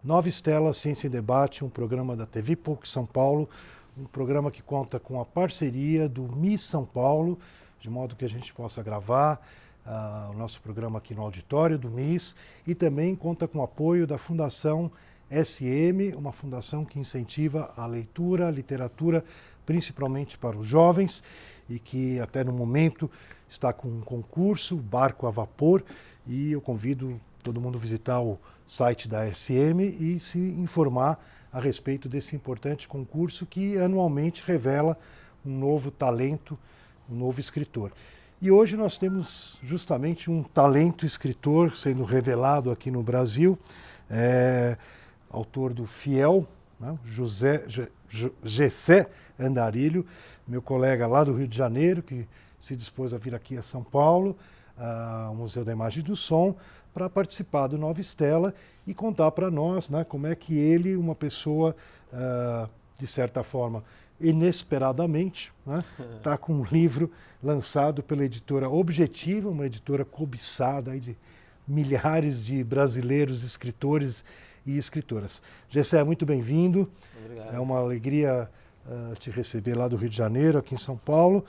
Nova Estela Ciência em Debate, um programa da TV PUC São Paulo, um programa que conta com a parceria do MIS São Paulo, de modo que a gente possa gravar o nosso programa aqui no auditório do MIS, e também conta com o apoio da Fundação SM, uma fundação que incentiva a leitura, a literatura, principalmente para os jovens, e que até no momento está com um concurso, Barco a Vapor, e eu convido todo mundo a visitar o site da SM e se informar a respeito desse importante concurso que anualmente revela um novo talento, um novo escritor. E hoje nós temos justamente um talento escritor sendo revelado aqui no Brasil, autor do Fiel, né? Gessé Andarilho, meu colega lá do Rio de Janeiro, que se dispôs a vir aqui a São Paulo, ao Museu da Imagem e do Som, para participar do Nova Estela e contar para nós, né, como é que ele, uma pessoa, de certa forma, inesperadamente, está com um livro lançado pela editora Objetiva, uma editora cobiçada aí de milhares de brasileiros, escritores e escritoras. Gessé, muito bem-vindo. Obrigado. É uma alegria te receber lá do Rio de Janeiro, aqui em São Paulo.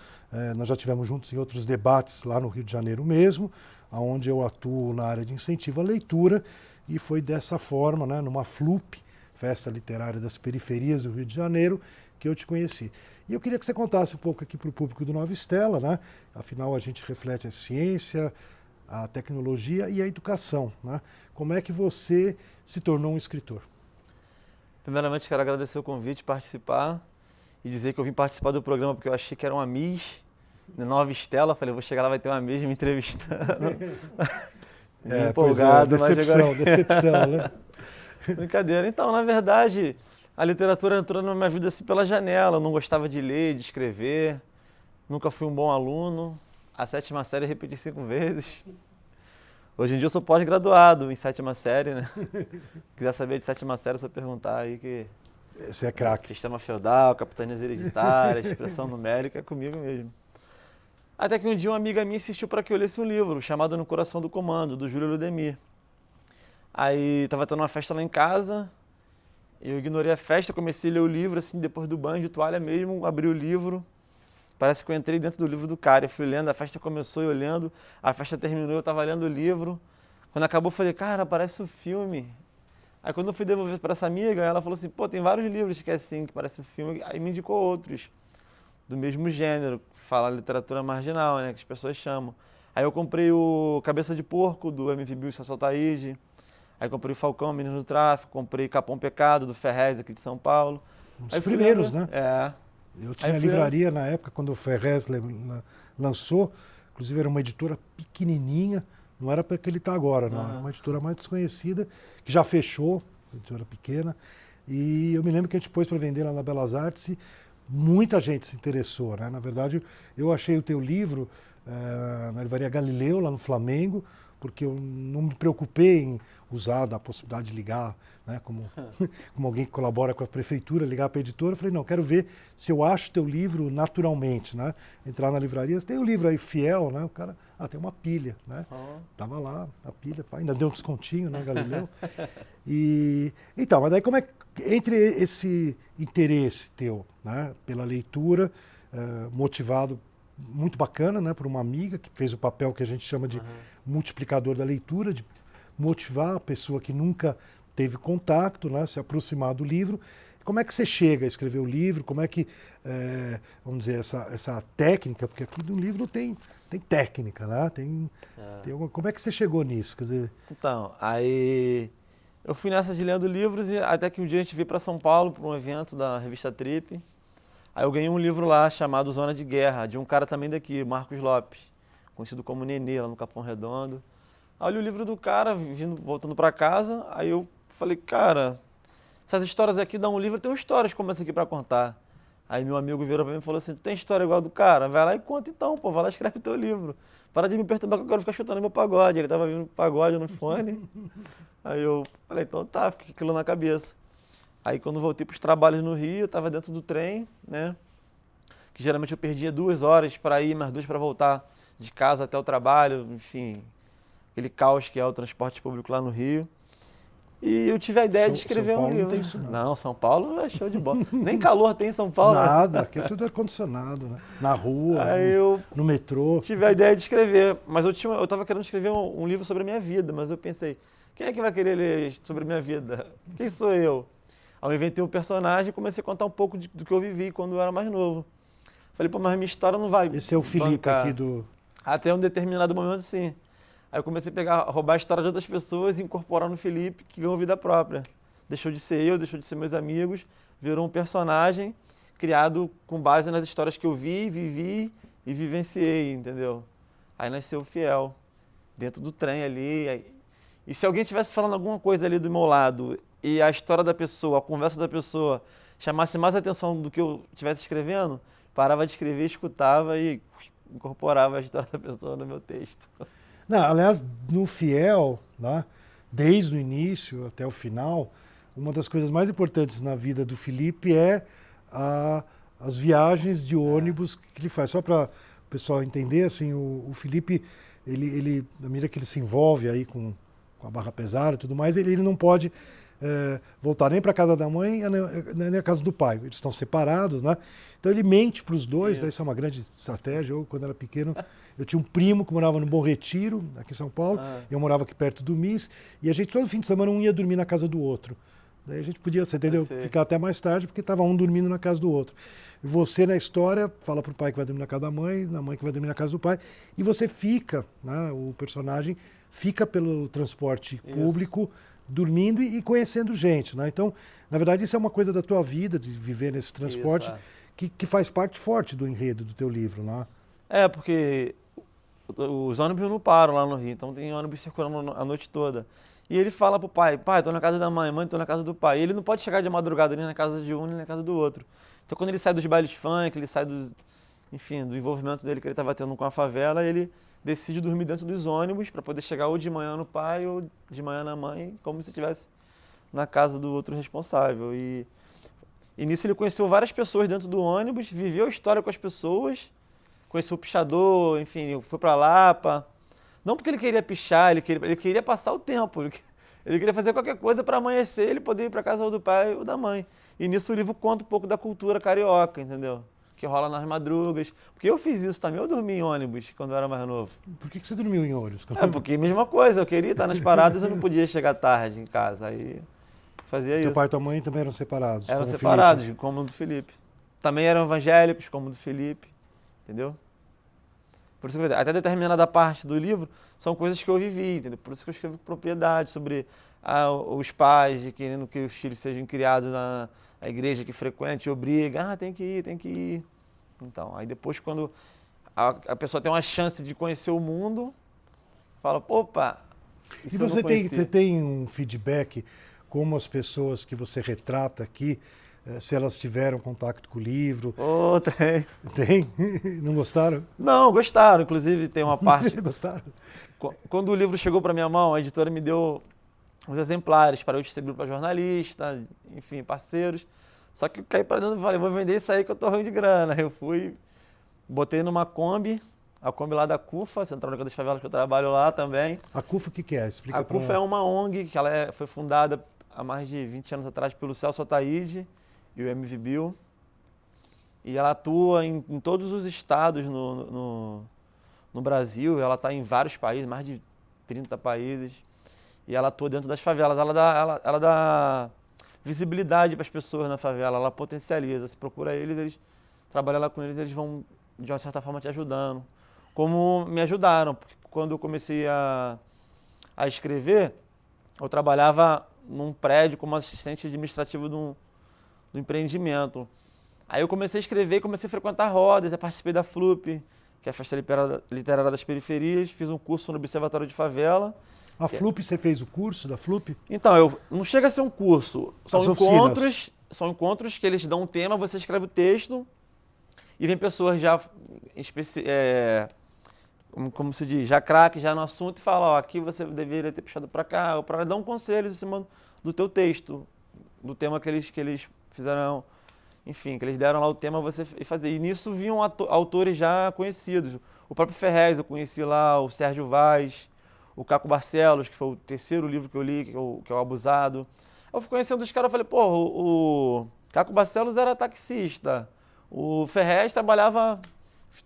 Nós já tivemos juntos em outros debates lá no Rio de Janeiro mesmo, onde eu atuo na área de incentivo à leitura, e foi dessa forma, né, numa FLUP, Festa Literária das Periferias do Rio de Janeiro, que eu te conheci. E eu queria que você contasse um pouco aqui para o público do Nova Estela, né? Afinal a gente reflete a ciência, a tecnologia e a educação, né? Como é que você se tornou um escritor? Primeiramente, quero agradecer o convite, participar e dizer que eu vim participar do programa porque eu achei que era uma Miss, Nova Estela. Falei, vou chegar lá, vai ter uma Miss me entrevistando. Empolgado, decepção, decepção, né? Brincadeira. Então, na verdade, a literatura entrou na minha vida assim pela janela. Eu não gostava de ler, de escrever, nunca fui um bom aluno. A 7ª série eu repeti 5 vezes. Hoje em dia eu sou pós-graduado em 7ª série, né? Se quiser saber de 7ª série, é só perguntar aí que... Você é craque. Sistema feudal, capitanias hereditárias, expressão numérica, é comigo mesmo. Até que um dia uma amiga minha insistiu para que eu lesse um livro chamado No Coração do Comando, do Júlio Ludemir. Aí estava tendo uma festa lá em casa, eu ignorei a festa, comecei a ler o livro, assim, depois do banho de toalha mesmo, abri o livro. Parece que eu entrei dentro do livro do cara, eu fui lendo, a festa começou eu lendo, a festa terminou, eu estava lendo o livro. Quando acabou eu falei, cara, parece um filme. Aí quando eu fui devolver para essa amiga, ela falou assim, pô, tem vários livros que é assim, que parece um filme. Aí me indicou outros, do mesmo gênero, que fala literatura marginal, né, que as pessoas chamam. Aí eu comprei o Cabeça de Porco, do M.V. Bill e Sassou Taide. Aí comprei o Falcão, Menino do Tráfico, comprei Capão Pecado, do Ferrez, aqui de São Paulo. Um dos primeiros, né? É. Eu tinha livraria na época, quando o Ferrez lançou, inclusive era uma editora pequenininha, não era para que ele está agora, não. Era uma editora mais desconhecida, que já fechou, editora pequena, e eu me lembro que a gente pôs para vender lá na Belas Artes e muita gente se interessou, né? Na verdade, eu achei o teu livro na livraria Galileu, lá no Flamengo, porque eu não me preocupei em usar da possibilidade de ligar, né, como alguém que colabora com a prefeitura, ligar para a editora. Eu falei, não, quero ver se eu acho teu livro naturalmente, né? Entrar na livraria, tem o livro aí, Fiel, né? O cara, tem uma pilha, né? Tava lá, a pilha, ainda deu um descontinho, né, Galileu? Então, mas daí como é que, entre esse interesse teu, né, pela leitura, motivado, muito bacana, né, por uma amiga que fez o papel que a gente chama de multiplicador da leitura, de motivar a pessoa que nunca teve contato, né, se aproximar do livro. Como é que você chega a escrever o livro? Como é que, vamos dizer, essa técnica, porque aqui no livro tem técnica, né? Como é que você chegou nisso? Quer dizer... Então, aí eu fui nessa de lendo livros, e até que um dia a gente veio para São Paulo para um evento da revista Trip. Aí eu ganhei um livro lá chamado Zona de Guerra, de um cara também daqui, Marcos Lopes, conhecido como Nenê, lá no Capão Redondo. Aí eu li o livro do cara, voltando para casa, aí eu falei, cara, essas histórias aqui dão um livro, eu tenho histórias como essa aqui para contar. Aí meu amigo virou para mim e falou assim, tem história igual a do cara? Vai lá e conta então, pô, vai lá e escreve teu livro. Para de me perturbar que eu quero ficar chutando meu pagode. Ele tava ouvindo pagode no fone. Aí eu falei, então tá, fiquei aquilo na cabeça. Aí quando voltei para os trabalhos no Rio, eu estava dentro do trem, né? Que geralmente eu perdia 2 horas para ir, mais 2 para voltar de casa até o trabalho, enfim, aquele caos que é o transporte público lá no Rio. E eu tive a ideia de escrever São um Paulo livro. não tem isso, não. Não, São Paulo é show de bola. Nem calor tem em São Paulo. Nada, aqui é tudo ar-condicionado, né? Na rua, Aí eu no metrô. tive a ideia de escrever, mas eu tava querendo escrever um livro sobre a minha vida, mas eu pensei, quem é que vai querer ler sobre a minha vida? Quem sou eu? Aí eu inventei um personagem e comecei a contar um pouco do que eu vivi quando eu era mais novo. Falei, pô, mas minha história não vai Esse é o Felipe bancar. aqui do... Até um determinado momento, sim. Aí eu comecei a roubar a história de outras pessoas e incorporar no Felipe, que ganhou vida própria. Deixou de ser eu, deixou de ser meus amigos, virou um personagem criado com base nas histórias que eu vi, vivi e vivenciei, entendeu? Aí nasceu o Fiel, dentro do trem ali. E se alguém estivesse falando alguma coisa ali do meu lado e a história da pessoa, a conversa da pessoa chamasse mais atenção do que eu estivesse escrevendo, parava de escrever, escutava e incorporava a história da pessoa no meu texto. Não, aliás, no Fiel, né, desde o início até o final, uma das coisas mais importantes na vida do Felipe é as viagens de ônibus que ele faz. Só para o pessoal entender, assim, o Felipe, na medida que ele se envolve aí com a barra pesada e tudo mais, ele não pode voltar nem para a casa da mãe nem a casa do pai. Eles estão separados, né? Então ele mente para os dois, daí isso é uma grande estratégia. Eu, quando era pequeno, eu tinha um primo que morava no Bom Retiro, aqui em São Paulo, eu morava aqui perto do MIS, e a gente todo fim de semana um ia dormir na casa do outro. Daí a gente podia, você entendeu, ficar até mais tarde, porque estava um dormindo na casa do outro. E você, na história, fala para o pai que vai dormir na casa da mãe, na mãe que vai dormir na casa do pai, e você fica, né, o personagem fica pelo transporte público, dormindo e conhecendo gente, né? Então, na verdade, isso é uma coisa da tua vida, de viver nesse transporte, que faz parte forte do enredo do teu livro, né? Porque os ônibus não param lá no Rio, então tem ônibus circulando a noite toda. E ele fala pro pai, tô na casa da mãe, mãe, tô na casa do pai. E ele não pode chegar de madrugada nem na casa de um, nem na casa do outro. Então quando ele sai dos bailes funk, ele sai do envolvimento dele que ele estava tendo com a favela, ele decide dormir dentro dos ônibus para poder chegar ou de manhã no pai ou de manhã na mãe, como se estivesse na casa do outro responsável. E nisso ele conheceu várias pessoas dentro do ônibus, viveu a história com as pessoas, conheceu o pichador, enfim, foi para Lapa. Não porque ele queria pichar, ele queria passar o tempo. Ele queria fazer qualquer coisa para amanhecer, ele poder ir para casa ou do pai ou da mãe. E nisso o livro conta um pouco da cultura carioca, entendeu? Que rola nas madrugas. Porque eu fiz isso também, eu dormi em ônibus quando eu era mais novo. Por que você dormiu em ônibus? Porque mesma coisa, eu queria estar nas paradas e eu não podia chegar tarde em casa. Aí fazia isso. Teu pai e tua mãe também eram separados? Eram separados, como o do Felipe. Também eram evangélicos, como o do Felipe, entendeu? Por isso que até determinada parte do livro são coisas que eu vivi, entendeu? Por isso que eu escrevo com propriedade sobre os pais querendo que os filhos sejam criados na igreja que frequente, obriga, tem que ir. Então, aí depois quando a pessoa tem uma chance de conhecer o mundo, fala, opa, isso e eu não conhecia. você tem um feedback como as pessoas que você retrata aqui, se elas tiveram contato com o livro? Tem. Tem? Não gostaram? Não, gostaram. Inclusive tem uma parte... Gostaram? Quando o livro chegou para minha mão, a editora me deu uns exemplares para eu distribuir para jornalistas, enfim, parceiros. Só que eu caí para dentro e falei, vou vender isso aí que eu tô ruim de grana. Eu fui, botei numa Kombi, a Kombi lá da CUFA, Central Única das Favelas, que eu trabalho lá também. A CUFA o que é? Explica. A CUFA é uma ONG que ela foi fundada há mais de 20 anos atrás pelo Celso Ataíde e o MV Bill. E ela atua em todos os estados no Brasil, ela está em vários países, mais de 30 países. E ela atua dentro das favelas, ela dá visibilidade para as pessoas na favela, ela potencializa. Se procura eles trabalha lá com eles vão, de uma certa forma, te ajudando. Como me ajudaram, porque quando eu comecei a escrever, eu trabalhava num prédio como assistente administrativo do empreendimento. Aí eu comecei a escrever, comecei a frequentar rodas, eu participei da FLUP, que é a Festa Literária das Periferias, fiz um curso no Observatório de Favela. A FLUP, você fez o curso da FLUP? Então, não chega a ser um curso, são encontros que eles dão um tema, você escreve o texto e vem pessoas já, como se diz, já craque, já no assunto e fala, aqui você deveria ter puxado para cá, ou para dar um conselho em cima do teu texto, do tema que eles fizeram, enfim, que eles deram lá o tema você fazer. E nisso vinham autores já conhecidos. O próprio Ferrez eu conheci lá, o Sérgio Vaz, o Caco Barcelos, que foi o terceiro livro que eu li, que é o Abusado. Eu fui conhecendo os caras, eu falei, pô, o Caco Barcelos era taxista, o Ferrez trabalhava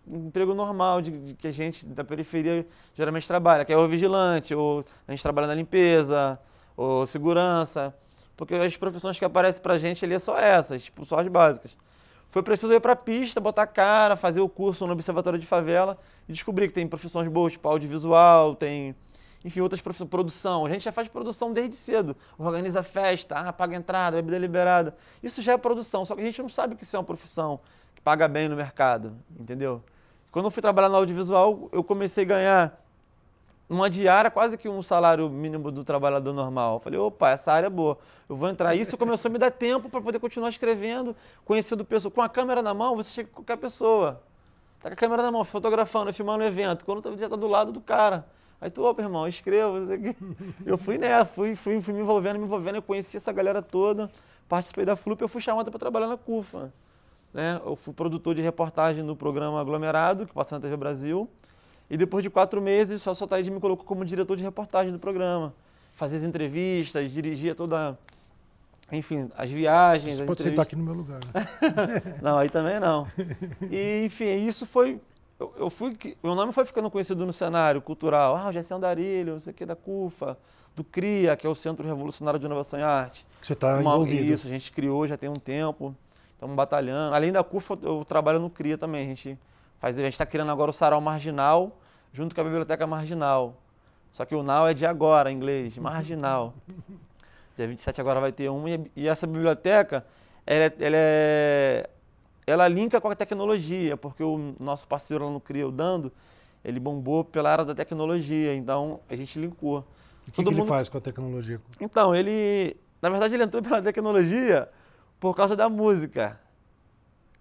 um emprego normal que a gente da periferia geralmente trabalha, que é o vigilante, ou a gente trabalha na limpeza, ou segurança, porque as profissões que aparecem pra gente ali é só essas, tipo, só as básicas. Foi preciso ir pra pista, botar a cara, fazer o curso no Observatório de Favela e descobrir que tem profissões boas, tipo audiovisual, tem, enfim, outras profissões, produção. A gente já faz produção desde cedo, organiza festa, paga entrada, bebida liberada. Isso já é produção, só que a gente não sabe que isso é uma profissão que paga bem no mercado, entendeu? Quando eu fui trabalhar no audiovisual, eu comecei a ganhar uma diária, quase que um salário mínimo do trabalhador normal. Eu falei, opa, essa área é boa, eu vou entrar. Isso começou a me dar tempo para poder continuar escrevendo, conhecendo pessoas. Com a câmera na mão, você chega com qualquer pessoa. Tá com a câmera na mão, fotografando, filmando um evento. Quando você tá do lado do cara. Aí tu, opa, irmão, escreva. Eu fui nessa, fui me envolvendo. Eu conheci essa galera toda, participei da FLUP, eu fui chamado para trabalhar na CUFA. Né? Eu fui produtor de reportagem no programa Aglomerado, que passa na TV Brasil. E depois de 4 meses, o Celso Ataíde me colocou como diretor de reportagem do programa. Fazia as entrevistas, dirigia toda, enfim, as viagens. Você pode sentar aqui no meu lugar. Né? Não, aí também não. E, enfim, isso foi... meu nome foi ficando conhecido no cenário cultural. O Gerson Andarilho, não sei o que, da CUFA, do CRIA, que é o Centro Revolucionário de Inovação em Arte. Você está envolvido. Isso, a gente criou já tem um tempo. Estamos batalhando. Além da CUFA, eu trabalho no CRIA também. A gente está criando agora o Sarau Marginal, junto com a Biblioteca Marginal. Só que o Now é de agora, em inglês, Marginal. Dia 27 agora vai ter um. E essa biblioteca, ela linka com a tecnologia, porque o nosso parceiro lá no CRIA, o Dando, ele bombou pela área da tecnologia, então a gente linkou. O que ele faz com a tecnologia? Então, na verdade, ele entrou pela tecnologia por causa da música.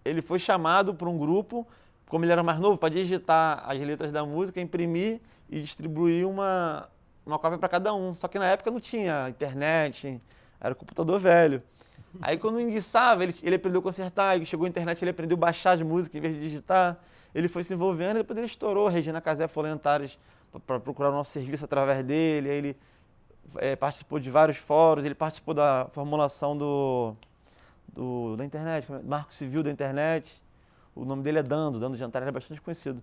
Ele foi chamado por um grupo, como ele era mais novo, para digitar as letras da música, imprimir e distribuir uma cópia para cada um. Só que na época não tinha internet, era computador velho. Aí quando enguiçava, ele aprendeu a consertar, e chegou a internet, ele aprendeu a baixar as músicas em vez de digitar. Ele foi se envolvendo, depois ele estourou. A Regina Casé foi lá em Antares para procurar o nosso serviço através dele. Aí ele participou de vários fóruns, ele participou da formulação da internet, Marco Civil da internet. O nome dele é Dando de Antares, ele é bastante conhecido.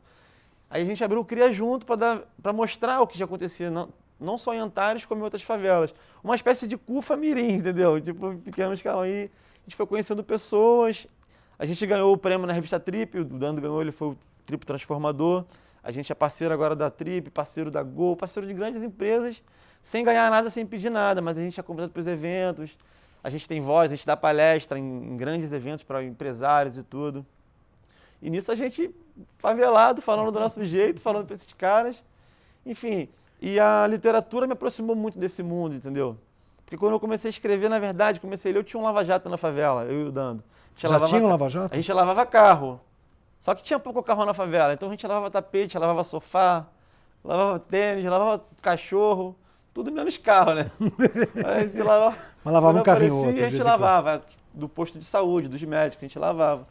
Aí a gente abriu o CRIA junto para mostrar o que já acontecia, não só em Antares, como em outras favelas. Uma espécie de CUFA mirim, entendeu? Tipo, pequeno escalão. Aí a gente foi conhecendo pessoas. A gente ganhou o prêmio na revista Trip, o Dando ganhou, ele foi o Trip Transformador. A gente é parceiro agora da Trip, parceiro da Gol, parceiro de grandes empresas, sem ganhar nada, sem pedir nada, mas a gente é convidado para os eventos. A gente tem voz, a gente dá palestra em grandes eventos para empresários e tudo. E nisso a gente, favelado, falando do nosso jeito, falando para esses caras. Enfim, e a literatura me aproximou muito desse mundo, entendeu? Porque quando eu comecei a escrever, na verdade, comecei a ler, eu tinha um lava-jato na favela, eu e o Dando. Já tinha um lava-jato? A gente lavava carro. Só que tinha pouco carro na favela, então a gente lavava tapete, lavava sofá, lavava tênis, lavava cachorro, tudo menos carro, né? A gente lavava, mas lavava um carrinho outro. A gente lavava, do posto de saúde, dos médicos, a gente lavava.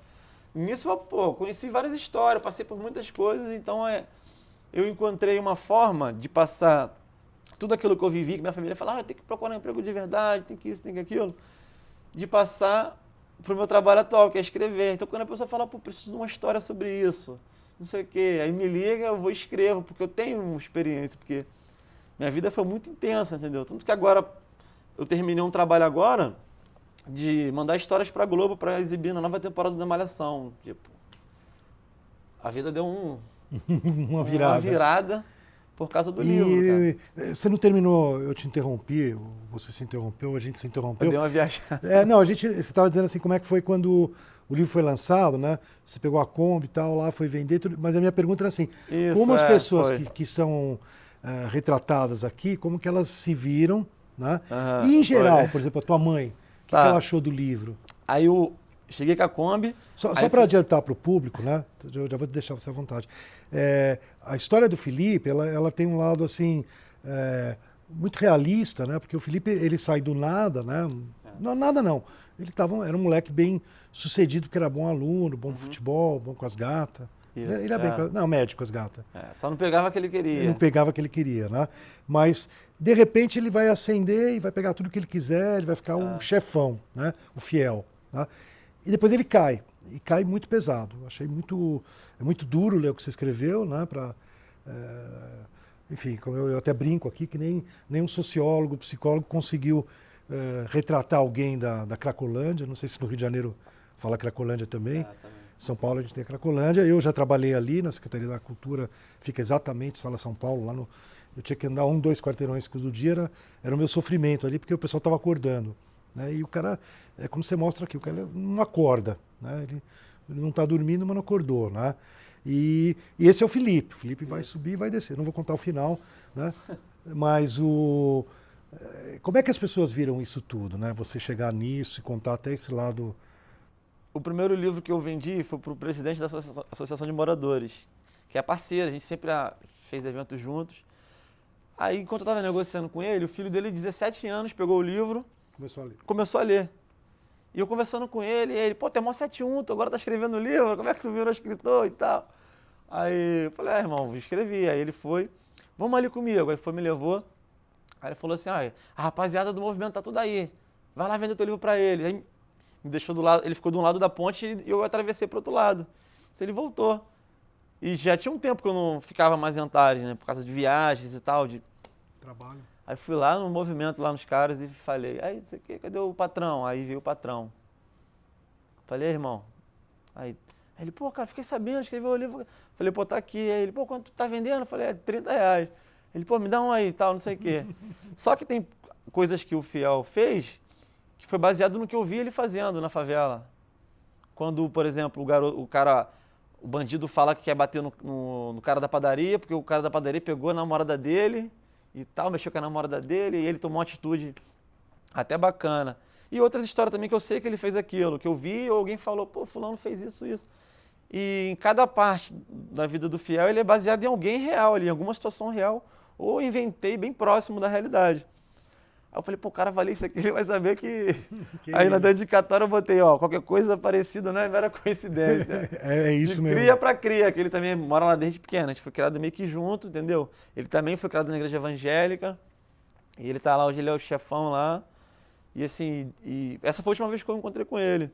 Nisso, pô, conheci várias histórias, passei por muitas coisas, então eu encontrei uma forma de passar tudo aquilo que eu vivi, que minha família falava, tem que procurar um emprego de verdade, tem que isso, tem que aquilo, de passar para o meu trabalho atual, que é escrever. Então, quando a pessoa fala, pô, preciso de uma história sobre isso, não sei o quê, aí me liga, eu vou e escrevo, porque eu tenho uma experiência, porque minha vida foi muito intensa, entendeu? Tanto que agora, eu terminei um trabalho agora de mandar histórias para a Globo para exibir na nova temporada da Malhação. Tipo, a vida deu uma virada por causa do livro, cara. Você não terminou, eu te interrompi, você se interrompeu, a gente se interrompeu. Eu dei uma viajada. Você estava dizendo assim, como é que foi quando o livro foi lançado, né? Você pegou a Kombi e tal, lá foi vender, tudo, mas a minha pergunta era assim, como as pessoas que são retratadas aqui, como que elas se viram, né? E em geral, por exemplo, a tua mãe, o que ela achou do livro? Aí eu cheguei com a Kombi... Só para adiantar para o público, né? Eu já vou deixar você à vontade. A história do Felipe, ela tem um lado assim muito realista, né? Porque o Felipe ele sai do nada, né? Não, nada não. Ele era um moleque bem sucedido, porque era bom aluno, bom de futebol, bom com as gatas. Isso, Ele é bem... Não, médico, Asgata. Só não pegava o que ele queria. Ele não pegava o que ele queria, né? Mas, de repente, ele vai ascender e vai pegar tudo que ele quiser, ele vai ficar um chefão, né? O fiel. Né? E depois ele cai. E cai muito pesado. Achei muito duro ler o que você escreveu, né? Enfim, como eu até brinco aqui, que nem um sociólogo, psicólogo conseguiu retratar alguém da Cracolândia. Não sei se no Rio de Janeiro fala Cracolândia também. Também. São Paulo a gente tem a Cracolândia. Eu já trabalhei ali na Secretaria da Cultura, fica exatamente Sala São Paulo, lá no... Eu tinha que andar 2 quarteirões do dia, era o meu sofrimento ali, porque o pessoal estava acordando. Né? E o cara, é como você mostra aqui, o cara não acorda. Né? Ele não está dormindo, mas não acordou. Né? E esse é o Felipe. O Felipe vai subir e vai descer. Não vou contar o final, né? Mas como é que as pessoas viram isso tudo? Né? Você chegar nisso e contar até esse lado... O primeiro livro que eu vendi foi para o presidente da Associação de Moradores, que é parceiro, a gente sempre fez eventos juntos. Aí, enquanto eu estava negociando com ele, o filho dele, de 17 anos, pegou o livro, começou a ler. E eu conversando com ele, pô, tem mó 71, tu agora tá escrevendo livro, como é que tu virou escritor e tal? Aí eu falei, irmão, escrevi. Aí ele foi, vamos ali comigo. Aí foi, me levou. Aí ele falou assim, a rapaziada do movimento tá tudo aí, vai lá vender teu livro para eles. Aí me deixou do lado, ele ficou de um lado da ponte e eu atravessei para o outro lado. Ele voltou. E já tinha um tempo que eu não ficava mais em Antares, né? Por causa de viagens e tal, de trabalho. Aí fui lá no movimento, lá nos caras e falei, aí, não sei o que, cadê o patrão? Aí veio o patrão. Falei, irmão. Aí ele, pô, cara, fiquei sabendo, escreveu o livro. Falei, pô, tá aqui. Aí ele, pô, quanto tu tá vendendo? Falei, R$30. Ele, pô, me dá um aí e tal, não sei o quê. Só que tem coisas que o Fiel fez que foi baseado no que eu vi ele fazendo na favela. Quando, por exemplo, o bandido fala que quer bater no cara da padaria, porque o cara da padaria pegou a namorada dele e tal, mexeu com a namorada dele, e ele tomou uma atitude até bacana. E outras histórias também que eu sei que ele fez aquilo, que eu vi, ou alguém falou, pô, fulano fez isso. E em cada parte da vida do Fiel, ele é baseado em alguém real ali, em alguma situação real, ou inventei bem próximo da realidade. Aí eu falei, pô, o cara vai ler isso aqui, ele vai saber que... Aí na dedicatória eu botei, qualquer coisa parecida não é mera coincidência. É isso mesmo. Cria pra cria, que ele também mora lá desde pequeno, a gente foi criado meio que junto, entendeu? Ele também foi criado na igreja evangélica, e ele tá lá, hoje ele é o chefão lá, e assim, essa foi a última vez que eu encontrei com ele.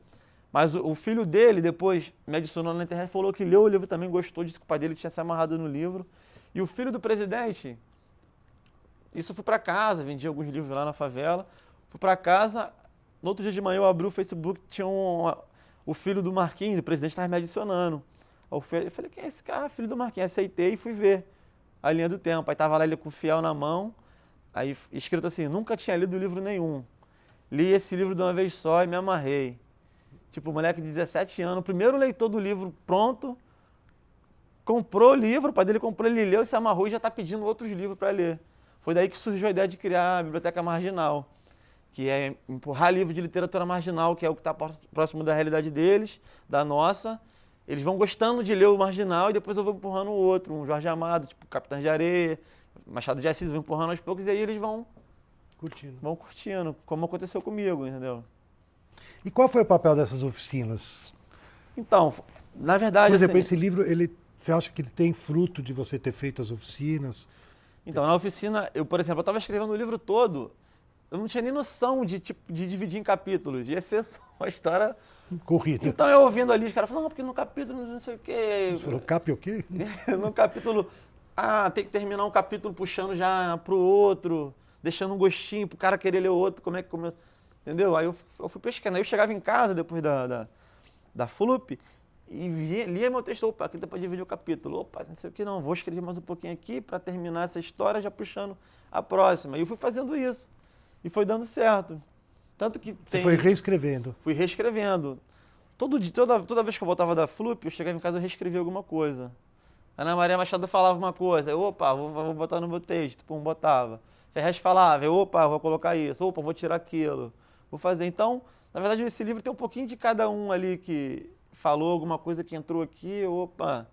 Mas o filho dele, depois, me adicionou na internet, falou que leu o livro também, gostou, disse que o pai dele tinha se amarrado no livro. E o filho do presidente... Isso eu fui para casa, vendi alguns livros lá na favela. Fui para casa, no outro dia de manhã eu abri o Facebook, tinha o filho do Marquinhos, o presidente estava me adicionando. Eu falei, quem é esse cara? Filho do Marquinhos. Aceitei e fui ver a linha do tempo. Aí tava lá ele com o Fiel na mão, aí escrito assim, nunca tinha lido livro nenhum. Li esse livro de uma vez só e me amarrei. Tipo, o moleque de 17 anos, o primeiro leitor do livro pronto, comprou o livro, o pai dele comprou, ele leu e se amarrou e já está pedindo outros livros para ler. Foi daí que surgiu a ideia de criar a Biblioteca Marginal, que é empurrar livro de literatura marginal, que é o que está próximo da realidade deles, da nossa. Eles vão gostando de ler o marginal e depois eu vou empurrando o outro, um Jorge Amado, tipo Capitães de Areia, Machado de Assis, vou empurrando aos poucos e aí eles vão curtindo, como aconteceu comigo, entendeu? E qual foi o papel dessas oficinas? Então, na verdade... Por exemplo, assim, esse livro, você acha que ele tem fruto de você ter feito as oficinas? Então, na oficina, por exemplo, eu estava escrevendo o livro todo, eu não tinha nem noção de dividir em capítulos, ia ser só uma história... Corrida. Então, eu ouvindo ali, os caras falaram, não, porque no capítulo não sei o quê... Você falou, cap o quê? No capítulo, tem que terminar um capítulo puxando já pro outro, deixando um gostinho pro cara querer ler o outro, como é que começa... Entendeu? Aí eu fui pescando, aí eu chegava em casa depois da FLUP, e lia meu texto, opa, aqui dá para dividir o capítulo, opa, não sei o que não, vou escrever mais um pouquinho aqui para terminar essa história já puxando a próxima. E eu fui fazendo isso, e foi dando certo. Tanto que Você foi reescrevendo? Fui reescrevendo. Toda vez que eu voltava da FLUP, eu chegava em casa e reescrevia alguma coisa. A Ana Maria Machado falava uma coisa, eu, opa, vou botar no meu texto, pum, botava. Ferrez falava, opa, vou colocar isso, opa, vou tirar aquilo, vou fazer. Então, na verdade, esse livro tem um pouquinho de cada um ali que... falou alguma coisa que entrou aqui, opa,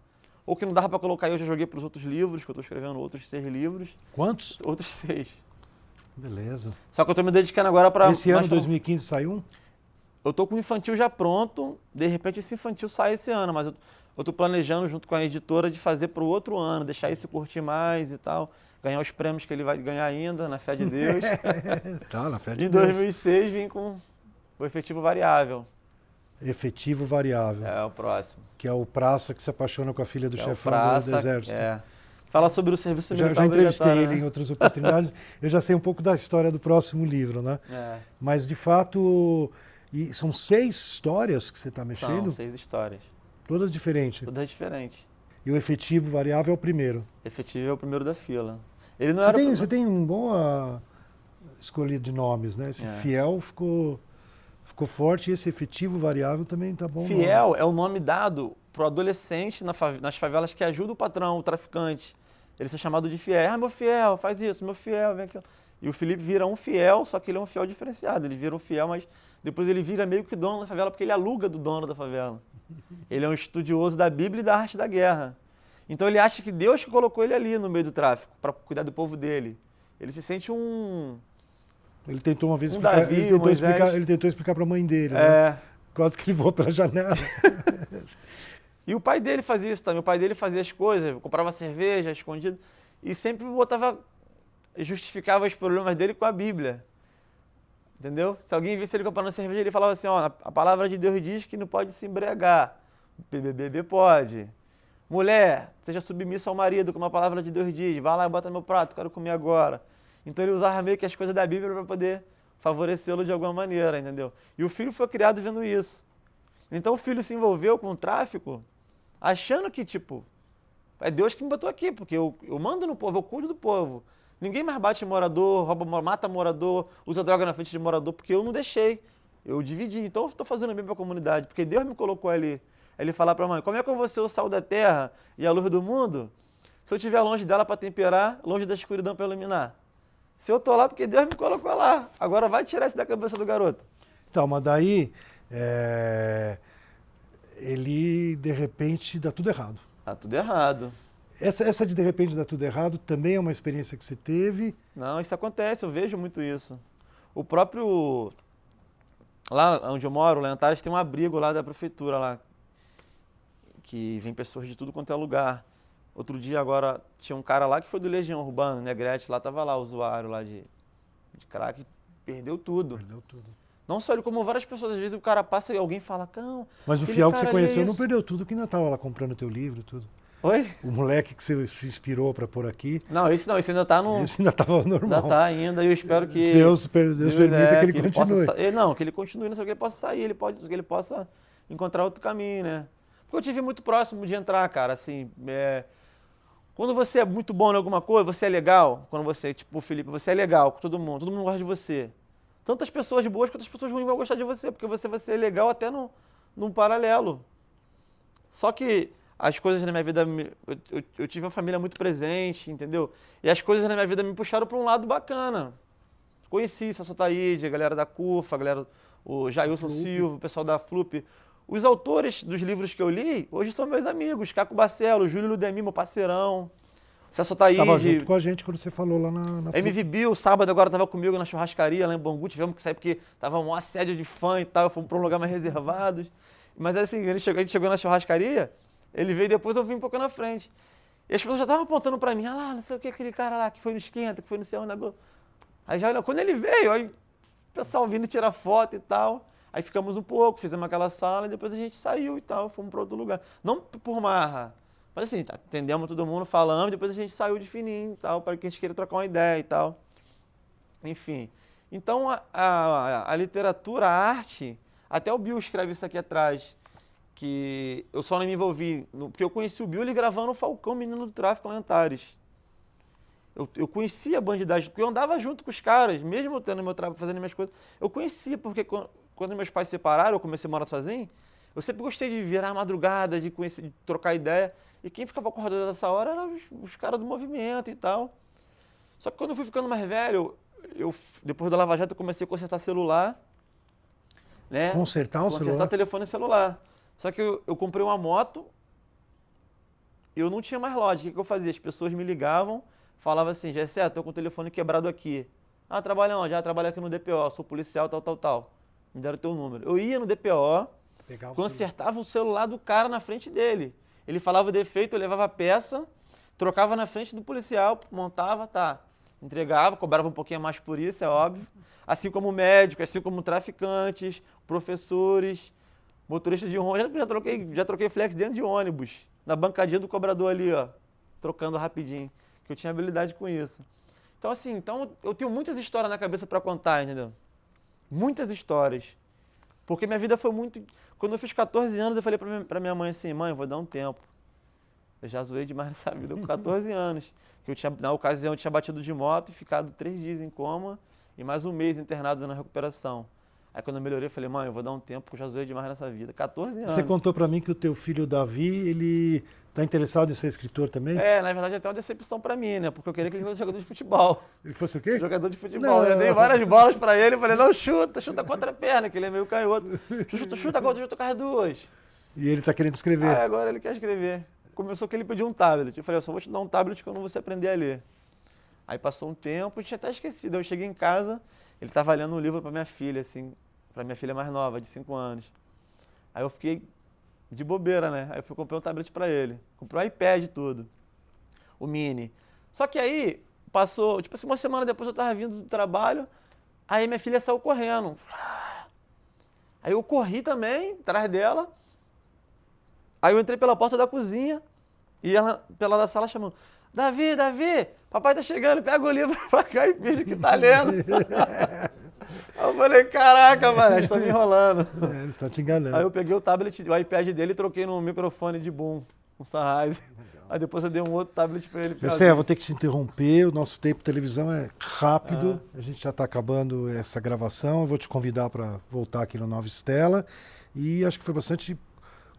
ou que não dava para colocar, eu já joguei para os outros livros, que eu estou escrevendo outros 6 livros. Quantos? Outros 6. Beleza. Só que eu estou me dedicando agora para... Esse ano, 2015, saiu um? Eu estou com o infantil já pronto, de repente esse infantil sai esse ano, mas eu tô planejando junto com a editora de fazer para o outro ano, deixar esse curtir mais e tal, ganhar os prêmios que ele vai ganhar ainda, na fé de Deus. Tá, na fé de Em Deus. 2006 vim com o Efetivo Variável. Efetivo Variável, É o próximo. que é o praça que se apaixona com a filha do É o chefão Praça, do exército. Fala sobre o serviço Já militar entrevistei obrigatório, ele né? em outras oportunidades, eu já sei um pouco da história do próximo livro, né? É, Mas, de fato, e são 6 histórias que você está são mexendo, 6 histórias, todas diferentes. todas diferentes. E o efetivo variável é o primeiro. Efetivo é o primeiro da fila. Ele não Você era tem, o você tem um bom escolha de nomes, né? Esse É. fiel ficou forte e esse efetivo variável também tá bom. Fiel é o nome dado pro adolescente nas favelas que ajuda o patrão, o traficante. Ele é chamado de fiel. Ah, meu fiel, faz isso, meu fiel, vem aqui. E o Felipe vira um fiel, só que ele é um fiel diferenciado. Ele vira um fiel, mas depois ele vira meio que dono da favela, porque ele aluga do dono da favela. Ele é um estudioso da Bíblia e da arte da guerra. Então ele acha que Deus que colocou ele ali no meio do tráfico, para cuidar do povo dele. Ele se sente um... Ele tentou uma vez Um explicar, Davi, Moisés. ele tentou explicar para a mãe dele, né? É... Quase que ele voou pela janela. E o pai dele fazia isso também. O pai dele fazia as coisas, comprava cerveja escondido e sempre justificava os problemas dele com a Bíblia. Entendeu? Se alguém visse ele comprando cerveja, ele falava assim, ó, a palavra de Deus diz que não pode se embriagar. Bebê pode. Mulher, seja submissa ao marido, como a palavra de Deus diz. Vai lá e bota no meu prato, quero comer agora. Então ele usava meio que as coisas da Bíblia para poder favorecê-lo de alguma maneira, entendeu? E o filho foi criado vendo isso. Então o filho se envolveu com o tráfico, achando que, tipo, é Deus que me botou aqui, porque eu mando no povo, eu cuido do povo. Ninguém mais bate morador, mata morador, usa droga na frente de morador, porque eu não deixei. Eu dividi. Então eu estou fazendo bem para a comunidade, porque Deus me colocou ali. Aí ele fala para a mãe, como é que eu vou ser o sal da terra e a luz do mundo se eu estiver longe dela para temperar, longe da escuridão para iluminar? Se eu estou lá, porque Deus me colocou lá. Agora vai tirar isso da cabeça do garoto. Então, mas daí ele, de repente, dá tudo errado. Tá tudo errado. Essa de repente dá tudo errado também é uma experiência que você teve. Não, isso acontece, eu vejo muito isso. O próprio... Lá onde eu moro, lá em Antares, tem um abrigo lá da prefeitura, lá, que vem pessoas de tudo quanto é lugar. Outro dia agora, tinha um cara lá que foi do Legião Urbana, Negrete, lá tava lá, o usuário lá de crack, perdeu tudo. Perdeu tudo. Não só ele, como várias pessoas. Às vezes o cara passa e alguém fala, cão... Mas o aquele fiel que você cara conheceu ali é não isso." perdeu tudo, que ainda estava lá comprando teu livro, tudo. Oi? O moleque que você se inspirou para pôr aqui, Não, esse ainda tá no... esse ainda estava normal. Ainda tá ainda, e eu espero que... Deus permita que ele continue. Não, que ele continue, não sei o que ele possa sair, que ele possa encontrar outro caminho, né? Porque eu tive muito próximo de entrar, cara, assim, quando você é muito bom em alguma coisa, você é legal, quando você, tipo o Felipe, você é legal com todo mundo gosta de você. Tantas pessoas boas quanto as pessoas ruins vão gostar de você, porque você vai ser legal até num paralelo. Só que as coisas na minha vida, eu tive uma família muito presente, entendeu? E as coisas na minha vida me puxaram para um lado bacana. Conheci Celso Taíde, a galera da CUFA, o Jailson Silva, o pessoal da FLUP. Os autores dos livros que eu li, hoje são meus amigos. Caco Barcelo, Júlio Ludemir, meu parceirão. Celso Taíde. Tava junto com a gente quando você falou lá na MV Bill, sábado agora estava comigo na churrascaria lá em Bangu. Tivemos que sair porque tava um assédio de fã e tal. Fomos para um lugar mais reservado. Mas assim, a gente chegou na churrascaria, ele veio depois, eu vim um pouco na frente. E as pessoas já estavam apontando para mim, ah lá, não sei o que, aquele cara lá que foi no Esquenta, que foi no Céu Negócio. Aí já, quando ele veio, aí o pessoal vindo tirar foto e tal. Aí ficamos um pouco, fizemos aquela sala e depois a gente saiu e tal, fomos para outro lugar. Não por marra, mas assim, atendemos todo mundo, falamos, depois a gente saiu de fininho e tal, para que a gente queira trocar uma ideia e tal. Enfim, então a literatura, a arte, até o Bill escreve isso aqui atrás, que eu só não me envolvi, porque eu conheci o Bill ele gravando o Falcão, Menino do Tráfico lá em Antares. Eu conhecia a bandidagem, porque eu andava junto com os caras, mesmo eu tendo meu trabalho, fazendo minhas coisas, eu conhecia, porque quando meus pais se separaram, eu comecei a morar sozinho, eu sempre gostei de virar a madrugada, de conhecer, de trocar ideia, e quem ficava acordado nessa hora eram os caras do movimento e tal. Só que quando eu fui ficando mais velho, depois da Lava Jato eu comecei a consertar celular, né? Consertar o celular? Consertar telefone celular. Só que eu comprei uma moto, eu não tinha mais loja. O que eu fazia? As pessoas me ligavam, falavam assim, Gessé, tô com o telefone quebrado aqui. Ah, trabalha onde? Ah, trabalho aqui no DPO, sou policial, tal. Me deram o teu número. Eu ia no DPO, consertava o celular do cara na frente dele. Ele falava o defeito, eu levava a peça, trocava na frente do policial, montava, tá, entregava, cobrava um pouquinho mais por isso, é óbvio. Assim como médicos, assim como traficantes, professores, motorista de ônibus. Já troquei flex dentro de ônibus, na bancadinha do cobrador ali, ó, trocando rapidinho, que eu tinha habilidade com isso. Então, assim, eu tenho muitas histórias na cabeça para contar, entendeu? Muitas histórias. Porque minha vida foi muito... Quando eu fiz 14 anos, eu falei pra minha mãe assim, mãe, eu vou dar um tempo. Eu já zoei demais nessa vida com 14 anos. Que eu tinha, na ocasião, eu tinha batido de moto e ficado 3 dias em coma e mais um mês internado na recuperação. Aí quando eu melhorei, eu falei, mãe, eu vou dar um tempo, porque eu já zoei demais nessa vida. 14 anos. Você contou para mim que o teu filho Davi, ele está interessado em ser escritor também? É, na verdade, é até uma decepção pra mim, né? Porque eu queria que ele fosse jogador de futebol. Ele fosse o quê? Jogador de futebol. Não. Eu dei várias bolas pra ele, eu falei, não, chuta contra a perna, que ele é meio canhoto. Chuta com as duas. E ele está querendo escrever. Aí agora ele quer escrever. Começou que ele pediu um tablet. Eu falei, eu só vou te dar um tablet que eu não vou você aprender a ler. Aí passou um tempo, eu tinha até esquecido. Eu cheguei em casa, ele estava lendo um livro pra minha filha, assim, pra minha filha mais nova, de 5 anos. Aí eu fiquei de bobeira, né? Aí eu fui comprar um tablet pra ele. Comprei um iPad e tudo. O mini. Só que aí, passou, tipo assim, uma semana depois eu tava vindo do trabalho, aí minha filha saiu correndo. Aí eu corri também, atrás dela. Aí eu entrei pela porta da cozinha e ela, pela da sala, chamando, Davi, papai tá chegando, pega o livro pra cá e finge que tá lendo. Aí eu falei, caraca, mano, eles estão me enrolando. Ele está te enganando. Aí eu peguei o tablet, o iPad dele e troquei no microfone de boom, um Sennheiser. Aí depois eu dei um outro tablet pra ele. Eu vou ter que te interromper, o nosso tempo de televisão é rápido, a gente já está acabando essa gravação, eu vou te convidar para voltar aqui no Nova Estela e acho que foi bastante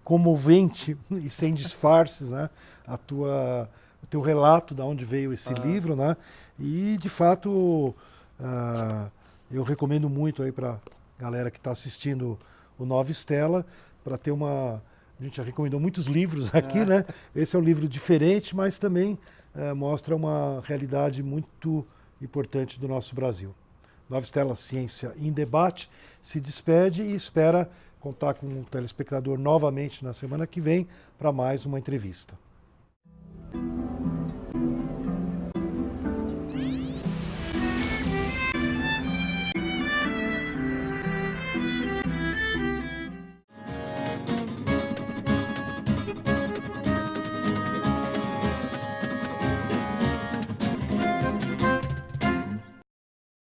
comovente e sem disfarces, né? O teu relato de onde veio esse livro, né? E de fato eu recomendo muito aí para galera que está assistindo o Nova Estela para ter uma... A gente já recomendou muitos livros aqui, né? Esse é um livro diferente, mas também mostra uma realidade muito importante do nosso Brasil. Nova Estela Ciência em Debate se despede e espera contar com o telespectador novamente na semana que vem para mais uma entrevista.